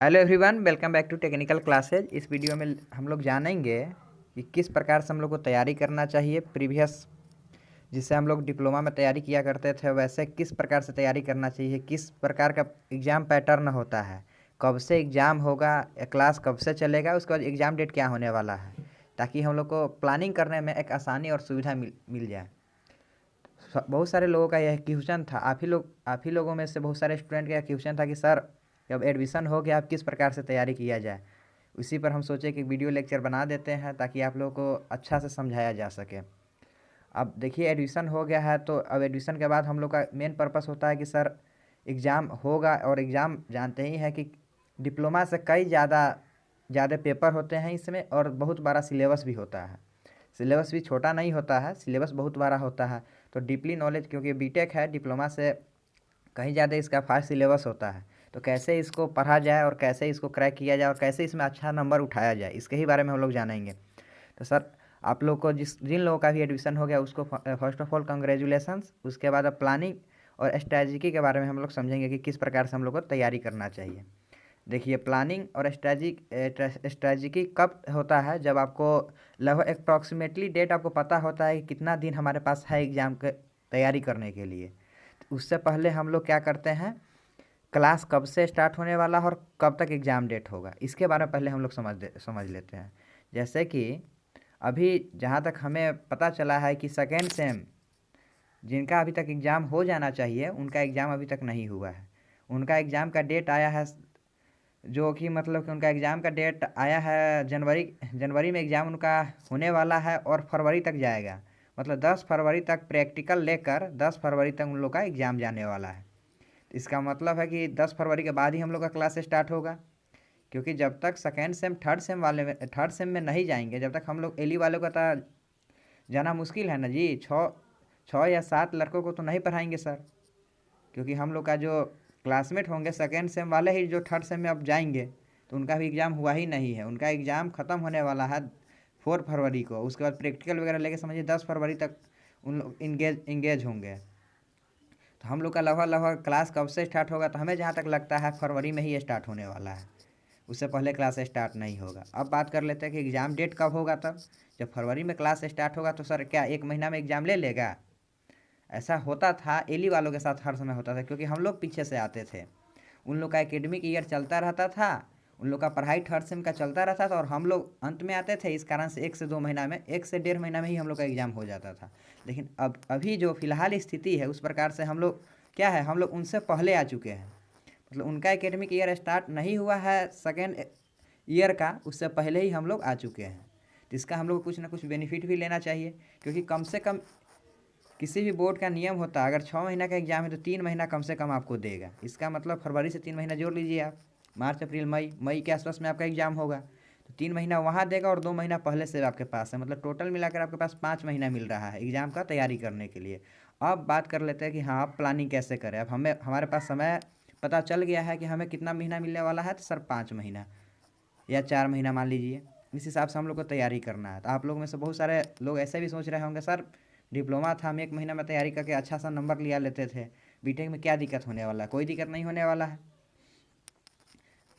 Hello everyone, welcome back to technical classes. इस video में हम लोग जानेंगे कि किस प्रकार से हम लोग को तैयारी करना चाहिए। प्रीवियस जिससे हम लोग डिप्लोमा में तैयारी किया करते थे वैसे किस प्रकार से तैयारी करना चाहिए, किस प्रकार का एग्ज़ाम पैटर्न होता है, कब से एग्ज़ाम होगा, क्लास कब से चलेगा, उसके बाद एग्ज़ाम डेट क्या होने वाला है, ताकि हम लोग को प्लानिंग करने में एक आसानी और सुविधा मिल जाए। बहुत सारे लोगों का यह क्वेश्चन था, आप ही लोगों में से बहुत सारे स्टूडेंट का यह क्वेश्चन था कि सर जब एडमिशन हो गया अब किस प्रकार से तैयारी किया जाए। उसी पर हम सोचे कि वीडियो लेक्चर बना देते हैं ताकि आप लोगों को अच्छा से समझाया जा सके। अब देखिए, एडमिशन हो गया है तो अब एडमिशन के बाद हम लोग का मेन पर्पस होता है कि सर एग्ज़ाम होगा, और एग्ज़ाम जानते ही हैं कि डिप्लोमा से कई ज़्यादा ज़्यादा पेपर होते हैं इसमें, और बहुत बड़ा सिलेबस भी होता है। सिलेबस भी छोटा नहीं होता है, सिलेबस बहुत बड़ा होता है। तो डीपली नॉलेज, क्योंकि बीटेक है, डिप्लोमा से कहीं ज़्यादा इसका फास्ट सिलेबस होता है, तो कैसे इसको पढ़ा जाए और कैसे इसको क्रैक किया जाए और कैसे इसमें अच्छा नंबर उठाया जाए, इसके ही बारे में हम लोग जानेंगे। तो सर आप लोग को जिन लोगों का भी एडमिशन हो गया उसको फर्स्ट ऑफ ऑल कंग्रेचुलेसन्स। उसके बाद अब प्लानिंग और स्ट्रैटेजी के बारे में हम लोग समझेंगे कि किस प्रकार से हम लोग को तैयारी करना चाहिए। देखिए, प्लानिंग और स्ट्रैटेजी कब होता है, जब आपको लगभग अप्रॉक्सीमेटली डेट आपको पता होता है कि कितना दिन हमारे पास है एग्ज़ाम के तैयारी करने के लिए। तो उससे पहले हम लोग क्या करते हैं, क्लास कब से स्टार्ट होने वाला है और कब तक एग्ज़ाम डेट होगा, इसके बारे में पहले हम लोग समझ लेते हैं। जैसे कि अभी जहाँ तक हमें पता चला है कि सेकेंड सेम जिनका अभी तक एग्ज़ाम हो जाना चाहिए उनका एग्ज़ाम अभी तक नहीं हुआ है। उनका एग्ज़ाम का डेट आया है, जो कि मतलब कि उनका एग्ज़ाम का डेट आया है जनवरी में एग्ज़ाम उनका होने वाला है और फरवरी तक जाएगा। मतलब 10 फरवरी तक प्रैक्टिकल लेकर 10 फरवरी तक उन लोग का एग्ज़ाम जाने वाला है। इसका मतलब है कि 10 फरवरी के बाद ही हम लोग का क्लास स्टार्ट होगा, क्योंकि जब तक सेकेंड सेम थर्ड सेम में नहीं जाएंगे, जब तक हम लोग एली वालों का तो जाना मुश्किल है ना जी। छः छः या सात लड़कों को तो नहीं पढ़ाएंगे सर, क्योंकि हम लोग का जो क्लासमेट होंगे सेकेंड सेम वाले ही जो थर्ड सेम में अब जाएंगे, तो उनका भी एग्ज़ाम हुआ ही नहीं है। उनका एग्ज़ाम ख़त्म होने वाला है 4 फरवरी को। उसके बाद प्रैक्टिकल वगैरह लेके समझिए 10 फरवरी तक उन लोग इंगेज होंगे। तो हम लोग का लगभग क्लास कब से स्टार्ट होगा, तो हमें जहाँ तक लगता है फरवरी में ही स्टार्ट होने वाला है, उससे पहले क्लास स्टार्ट नहीं होगा। अब बात कर लेते हैं कि एग्ज़ाम डेट कब होगा। तब जब फरवरी में क्लास स्टार्ट होगा तो सर क्या 1 महीना में एग्ज़ाम ले लेगा? ऐसा होता था एली वालों के साथ, हर समय होता था, क्योंकि हम लोग पीछे से आते थे। उन लोग का एकेडमिक ईयर चलता रहता था, उन लोग का पढ़ाई थर्ड सेम का चलता रहता था, और हम लोग अंत में आते थे। इस कारण से 1 से 2 महीना में, 1 से 1.5 महीना में ही हम लोग का एग्ज़ाम हो जाता था। लेकिन अब अभी जो फ़िलहाल स्थिति है उस प्रकार से हम लोग क्या है, हम लोग उनसे पहले आ चुके हैं। मतलब उनका एकेडमिक ईयर स्टार्ट नहीं हुआ है सेकेंड ईयर का, उससे पहले ही हम लोग आ चुके हैं। तो इसका हम लोग को कुछ ना कुछ बेनिफिट भी लेना चाहिए, क्योंकि कम से कम किसी भी बोर्ड का नियम होता है, अगर 6 महीना का एग्ज़ाम है तो 3 महीना कम से कम आपको देगा। इसका मतलब फरवरी से 3 महीना जोड़ लीजिए आप, मार्च अप्रैल मई के आसपास में आपका एग्ज़ाम होगा, तो 3 महीना वहाँ देगा और 2 महीना पहले से आपके पास है। मतलब टोटल मिलाकर आपके पास 5 महीना मिल रहा है एग्ज़ाम का तैयारी करने के लिए। अब बात कर लेते हैं कि हाँ, आप प्लानिंग कैसे करें। अब हमारे पास समय पता चल गया है कि हमें कितना महीना मिलने वाला है, तो सर 5 महीना या 4 महीना मान लीजिए। इस हिसाब से हम लोग को तैयारी करना है। तो आप लोगों में से बहुत सारे लोग ऐसे भी सोच रहे होंगे, सर डिप्लोमा था, हम 1 महीना में तैयारी करके अच्छा सा नंबर लिया लेते थे, बीटेक में क्या दिक्कत होने वाला है? कोई दिक्कत नहीं होने वाला है।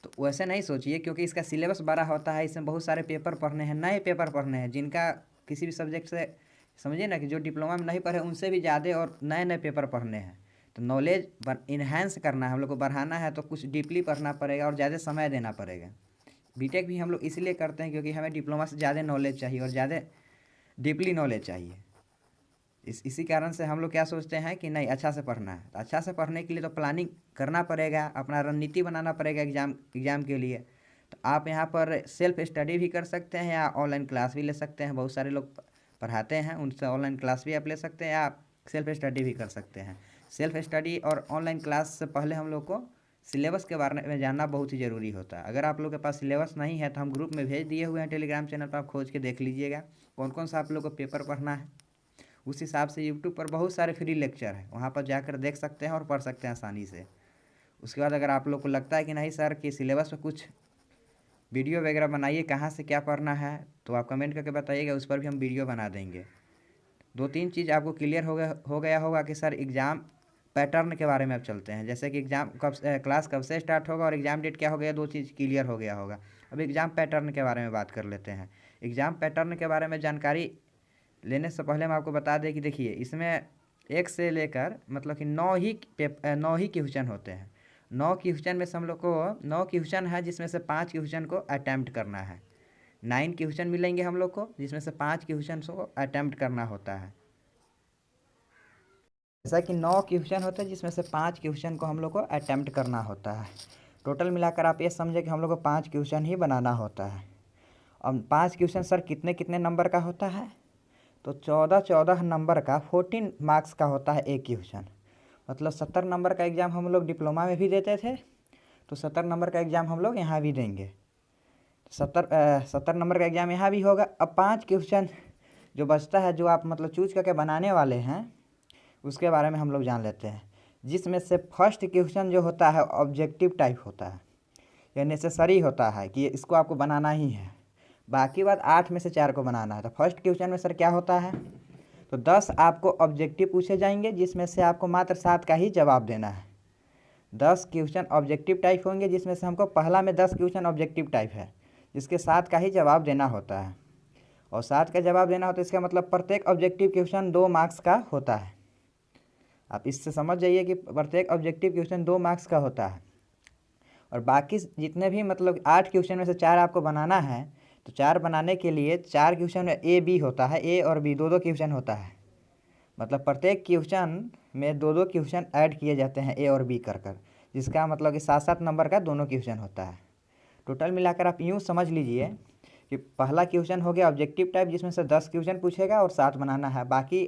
तो वैसे नहीं सोचिए, क्योंकि इसका सिलेबस बड़ा होता है, इसमें बहुत सारे पेपर पढ़ने हैं, नए पेपर पढ़ने हैं, जिनका किसी भी सब्जेक्ट से समझिए ना कि जो डिप्लोमा में नहीं पढ़े उनसे भी ज़्यादा और नए नए पेपर पढ़ने हैं। तो नॉलेज इन्हेंस करना है हम लोग को, बढ़ाना है, तो कुछ डीपली पढ़ना पड़ेगा और ज़्यादा समय देना पड़ेगा। बीटेक भी हम लोग इसलिए करते हैं क्योंकि हमें डिप्लोमा से ज़्यादा नॉलेज चाहिए और ज़्यादा डीपली नॉलेज चाहिए। इसी कारण से हम लोग क्या सोचते हैं कि नहीं, अच्छा से पढ़ना है। तो अच्छा से पढ़ने के लिए तो प्लानिंग करना पड़ेगा, अपना रणनीति बनाना पड़ेगा एग्ज़ाम के लिए। तो आप यहाँ पर सेल्फ स्टडी भी कर सकते हैं या ऑनलाइन क्लास भी ले सकते हैं। बहुत सारे लोग पढ़ाते हैं, उनसे ऑनलाइन क्लास भी आप ले सकते हैं या आप सेल्फ स्टडी भी कर सकते हैं। सेल्फ स्टडी और ऑनलाइन क्लास से पहले हम लोग को सिलेबस के बारे में जानना बहुत ही ज़रूरी होता है। अगर आप लोग के पास सिलेबस नहीं है तो हम ग्रुप में भेज दिए हुए हैं टेलीग्राम चैनल पर, आप खोज के देख लीजिएगा कौन कौन सा आप लोग को पेपर पढ़ना है। उस हिसाब से यूट्यूब पर बहुत सारे फ्री लेक्चर हैं, वहाँ पर जाकर देख सकते हैं और पढ़ सकते हैं आसानी से। उसके बाद अगर आप लोग को लगता है कि नहीं सर कि सिलेबस पर कुछ वीडियो वगैरह बनाइए, कहाँ से क्या पढ़ना है, तो आप कमेंट करके बताइएगा, उस पर भी हम वीडियो बना देंगे। 2-3 चीज़ आपको क्लियर हो गया होगा कि सर एग्ज़ाम पैटर्न के बारे में अब चलते हैं। जैसे कि एग्ज़ाम कब क्लास कब से स्टार्ट होगा और एग्ज़ाम डेट क्या हो गया, दो चीज़ क्लियर हो गया होगा। अब एग्ज़ाम पैटर्न के बारे में बात कर लेते हैं। एग्ज़ाम पैटर्न के बारे में जानकारी लेने से पहले हम आपको बता दें कि देखिए इसमें एक से लेकर मतलब कि 9 ही क्वेश्चन होते हैं। 9 क्वेश्चन में से हम लोग को 9 क्वेश्चन है जिसमें से 5 क्वेश्चन को अटैम्प्ट करना है। 9 क्वेश्चन मिलेंगे हम लोग को जिसमें से 5 क्वेश्चन को अटैम्प्ट करना होता है। जैसा कि 9 क्वेश्चन होते हैं जिसमें से 5 क्वेश्चन को हम लोग को अटैम्प्ट करना होता है। टोटल मिलाकर आप ये समझे कि हम लोग को 5 क्वेश्चन ही बनाना होता है। अब 5 क्वेश्चन सर कितने कितने नंबर का होता है, तो 14 नंबर का 14 मार्क्स का होता है एक क्वेश्चन। मतलब 70 नंबर का एग्ज़ाम हम लोग डिप्लोमा में भी देते थे, तो 70 नंबर का एग्ज़ाम हम लोग यहाँ भी देंगे। 70 नंबर का एग्ज़ाम यहाँ भी होगा। अब 5 क्वेश्चन जो बचता है, जो आप मतलब चूज करके बनाने वाले हैं, उसके बारे में हम लोग जान लेते हैं। जिसमें से फर्स्ट क्वेश्चन जो होता है ऑब्जेक्टिव टाइप होता है, या नेसेसरी होता है कि इसको आपको बनाना ही है। बाकी बात 8 में से 4 को बनाना है। तो फर्स्ट क्वेश्चन में सर क्या होता है, तो 10 आपको ऑब्जेक्टिव पूछे जाएंगे जिसमें से आपको मात्र 7 का ही जवाब देना है। 10 क्वेश्चन ऑब्जेक्टिव टाइप होंगे जिसमें से हमको पहला में 10 क्वेश्चन ऑब्जेक्टिव टाइप है जिसके 7 का ही जवाब देना होता है। और 7 का जवाब देना होता है, इसका मतलब प्रत्येक ऑब्जेक्टिव क्वेश्चन 2 मार्क्स का होता है। आप इससे समझ जाइए कि प्रत्येक ऑब्जेक्टिव क्वेश्चन 2 मार्क्स का होता है। और बाकी जितने भी मतलब 8 क्वेश्चन में से 4 आपको बनाना है, तो 4 बनाने के लिए 4 क्वेश्चन में ए बी होता है, ए और बी 2 क्वेश्चन होता है। मतलब प्रत्येक क्वेश्चन में 2 क्वेश्चन ऐड किए जाते हैं ए और बी कर कर, जिसका मतलब कि 7 नंबर का दोनों क्वेश्चन होता है। टोटल मिलाकर आप यूँ समझ लीजिए कि पहला क्वेश्चन हो गया ऑब्जेक्टिव टाइप जिसमें से 10 क्वेश्चन पूछेगा और 7 बनाना है। बाकी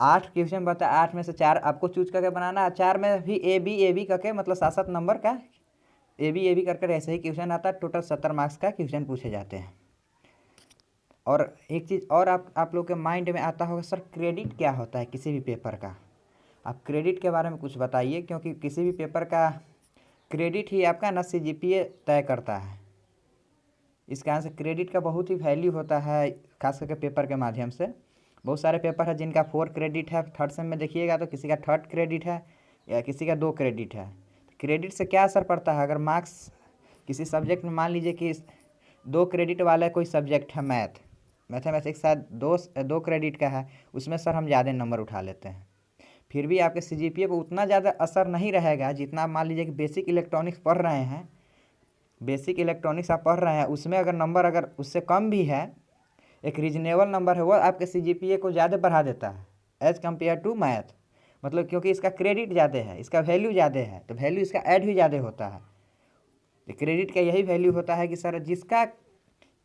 8 क्वेश्चन बता, 8 में से 4 आपको चूज करके बनाना है। 4 में भी ए बी करके मतलब 7 नंबर का ए बी करके ऐसे ही क्वेश्चन आता है। टोटल 70 मार्क्स का क्वेश्चन पूछे जाते हैं। और एक चीज़ और आप लोग के माइंड में आता होगा, सर क्रेडिट क्या होता है किसी भी पेपर का। आप क्रेडिट के बारे में कुछ बताइए, क्योंकि किसी भी पेपर का क्रेडिट ही आपका ना CGPA तय करता है। इस कारण से क्रेडिट का बहुत ही वैल्यू होता है, खास करके पेपर के माध्यम से। बहुत सारे पेपर है जिनका 4 क्रेडिट है, थर्ड सेम में देखिएगा तो किसी का 3rd क्रेडिट है या किसी का 2 क्रेडिट है। क्रेडिट से क्या असर पड़ता है, अगर मार्क्स किसी सब्जेक्ट में मान लीजिए कि 2 क्रेडिट वाला कोई सब्जेक्ट है मैथमेटिक्स शायद 2 क्रेडिट का है, उसमें सर हम ज़्यादा नंबर उठा लेते हैं, फिर भी आपके CGPA पर उतना ज़्यादा असर नहीं रहेगा जितना आप मान लीजिए कि बेसिक इलेक्ट्रॉनिक्स पढ़ रहे हैं। बेसिक इलेक्ट्रॉनिक्स आप पढ़ रहे हैं, उसमें अगर नंबर अगर उससे कम भी है, एक रीजनेबल नंबर है, वो आपके CGPA को ज़्यादा बढ़ा देता है एज़ कम्पेयर टू मैथ। मतलब क्योंकि इसका क्रेडिट ज़्यादा है, इसका वैल्यू ज़्यादा है, तो वैल्यू इसका ऐड भी ज़्यादा होता है। तो क्रेडिट का यही वैल्यू होता है कि सर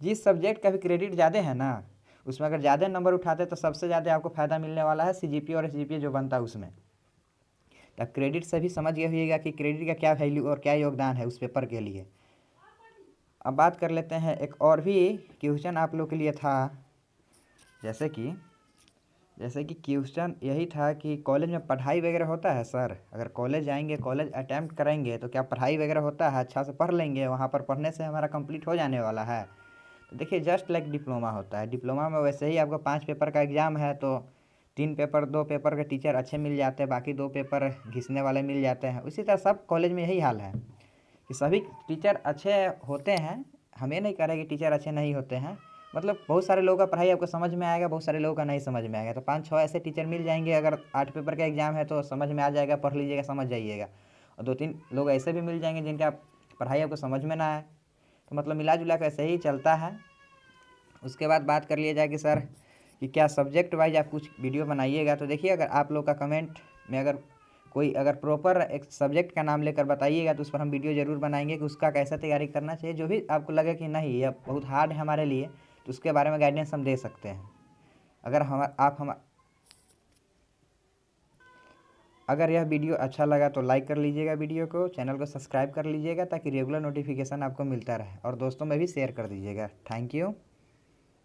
जिस सब्जेक्ट का भी क्रेडिट ज़्यादा है ना, उसमें अगर ज़्यादा नंबर उठाते तो सबसे ज़्यादा आपको फ़ायदा मिलने वाला है CGPA और SGPA जो बनता है उसमें। तो क्रेडिट से भी समझ गए होइएगा कि क्रेडिट का क्या वैल्यू और क्या योगदान है उस पेपर के लिए। अब बात कर लेते हैं, एक और भी क्वेश्चन आप लोग के लिए था। जैसे कि क्वेश्चन यही था कि कॉलेज में पढ़ाई वगैरह होता है सर। अगर कॉलेज जाएंगे, कॉलेज अटैम्प्ट करेंगे, तो क्या पढ़ाई वगैरह होता है, अच्छा से पढ़ लेंगे, वहाँ पर पढ़ने से हमारा कंप्लीट हो जाने वाला है। तो देखिए जस्ट लाइक डिप्लोमा होता है। डिप्लोमा में वैसे ही आपको 5 पेपर का एग्ज़ाम है, तो 2 पेपर के टीचर अच्छे मिल जाते हैं, बाकी 2 पेपर घिसने वाले मिल जाते हैं। उसी तरह सब कॉलेज में यही हाल है कि सभी टीचर अच्छे होते हैं। हमें नहीं कह रहे कि टीचर अच्छे नहीं होते हैं, मतलब बहुत सारे लोगों का पढ़ाई आपको समझ में आएगा, बहुत सारे लोगों का नहीं समझ में आएगा। तो 5-6 ऐसे टीचर मिल जाएंगे, अगर 8 पेपर का एग्ज़ाम है तो समझ में आ जाएगा, पढ़ लीजिएगा, समझ जाइएगा। और 2-3 लोग ऐसे भी मिल जाएंगे जिनका पढ़ाई आपको समझ में ना आए। तो मतलब मिला जुला कर ऐसे ही चलता है। उसके बाद बात कर लिया जाए कि सर कि क्या सब्जेक्ट वाइज आप कुछ वीडियो बनाइएगा, तो देखिए अगर आप लोग का कमेंट में अगर प्रॉपर एक सब्जेक्ट का नाम लेकर बताइएगा तो उस पर हम वीडियो ज़रूर बनाएंगे कि उसका कैसा तैयारी करना चाहिए। जो भी आपको लगे कि नहीं यह बहुत हार्ड है हमारे लिए, तो उसके बारे में गाइडेंस हम दे सकते हैं। अगर यह वीडियो अच्छा लगा तो लाइक कर लीजिएगा वीडियो को, चैनल को सब्सक्राइब कर लीजिएगा ताकि रेगुलर नोटिफिकेशन आपको मिलता रहे, और दोस्तों में भी शेयर कर दीजिएगा। Thank you.